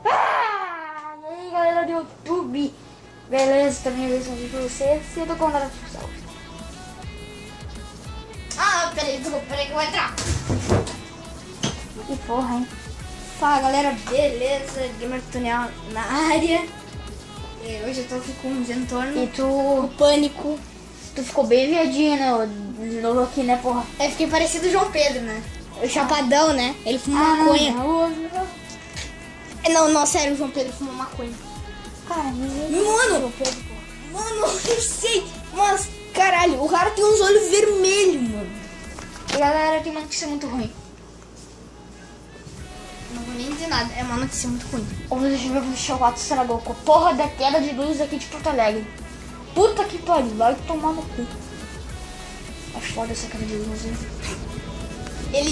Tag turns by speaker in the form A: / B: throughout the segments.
A: E aí, galera do YouTube, beleza? Também eu vou pra vocês. E eu tô com a futsal.
B: Ah, peraí que eu vou entrar.
A: Que porra, hein?
B: Fala, galera, beleza? Gamer Tutorial na área. Hoje eu tô aqui com um Zentorno.
A: E tu
B: O Pânico.
A: ficou bem viadinho, né? De novo aqui, né, porra?
B: Eu fiquei parecido o João Pedro, né? O Chapadão, né? Ele fuma maconha. Não, sério, o João Pedro fuma maconha.
A: Cara,
B: Mano, eu sei, mas caralho, o cara tem uns olhos vermelhos, mano.
A: E galera, tem uma notícia muito ruim.
B: Não vou nem dizer nada, é uma notícia muito ruim.
A: O chocolate estragou com a porra da queda de luz aqui de Porto Alegre. Puta que pariu, vai tomar no cu. É foda essa queda de luz, hein?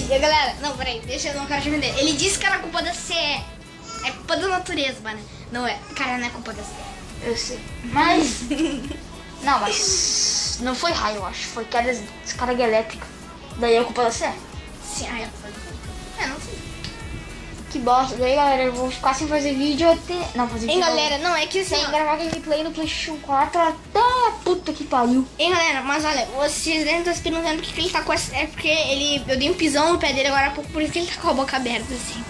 B: Galera, não, peraí, deixa eu não quero te vender. Ele disse que era culpa da CE. É culpa da natureza, mano. Não é, cara, não é culpa da CE.
A: Eu sei. Mas. Não, mas. Não foi raio, eu acho. Foi queda de descarga elétrica. Daí é culpa da Sé.
B: Sim, aí eu falei. Não sei.
A: Que bosta. Daí, galera, eu vou ficar sem fazer vídeo até. Não, fazer vídeo.
B: Galera, não, é que assim.
A: Sem gravar gameplay no PlayStation 4 até a puta que pariu.
B: Galera, mas olha, vocês devem estar se perguntando por que ele tá com essa. É porque eu dei um pisão no pé dele agora há pouco, por isso que ele tá com a boca aberta assim.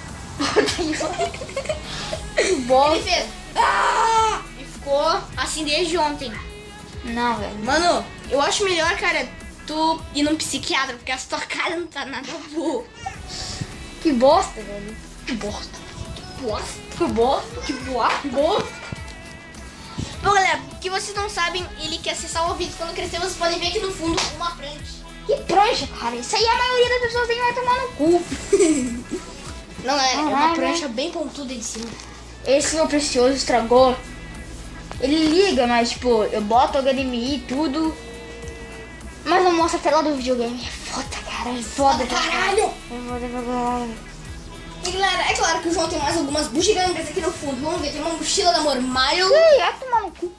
A: Bosta.
B: Ele fez. Ah! E ficou assim desde ontem.
A: Não, velho.
B: Mano, eu acho melhor, cara, tu ir num psiquiatra, porque a tua cara não tá nada boa.
A: Que bosta, velho. Que bosta.
B: Que bosta. Bom, galera, que vocês não sabem, ele quer acessar o vídeo. Quando crescer, vocês podem ver aqui no fundo uma prancha.
A: Que prancha, cara. Isso aí a maioria das pessoas tem vai tomar no cu.
B: Não, galera, é uma prancha bem pontuda de cima.
A: Esse meu precioso estragou. Ele liga, mas tipo, eu boto HDMI e tudo. Mas não mostra a tela do videogame. É foda, cara. É foda,
B: Caralho!
A: É foda pra caralho.
B: E galera, é claro que o João tem mais algumas bugigangas aqui no fundo. Vamos ver, tem uma mochila da Mormile.
A: Ih, vai tomar no cu.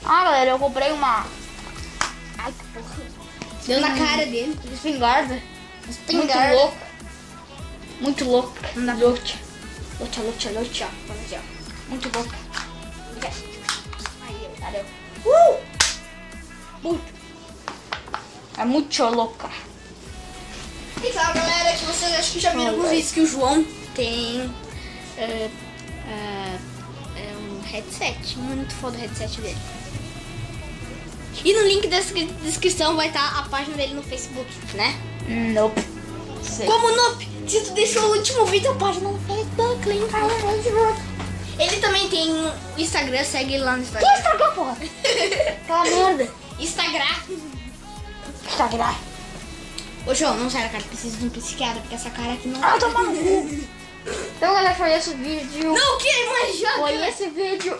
A: Ah, galera, eu comprei uma. Ai, que porra.
B: Deu na cara dele.
A: Espingarda.
B: Espingarda.
A: Muito louca. Muito louca.
B: Não dá.
A: Louca. Louca. Muito louca.
B: Aí, cadê?
A: Muito. É muito louca.
B: E claro, galera, que vocês acho que já viram alguns vídeos que o João tem um headset. Muito foda o headset dele. E no link da descrição vai estar a página dele no Facebook, né?
A: Nope. Sei.
B: Como nope? Se tu deixou o último vídeo, a página no Facebook, link. Ele também tem o Instagram, segue ele lá no Instagram.
A: Que Instagram, porra? Aquela merda.
B: Instagram. Ô, João, não sério, cara, precisa de um psiquiatra, porque essa cara aqui não...
A: Ah, toma no cu. Então, galera, foi esse vídeo.
B: Não, que? Mas já...
A: Foi esse vídeo.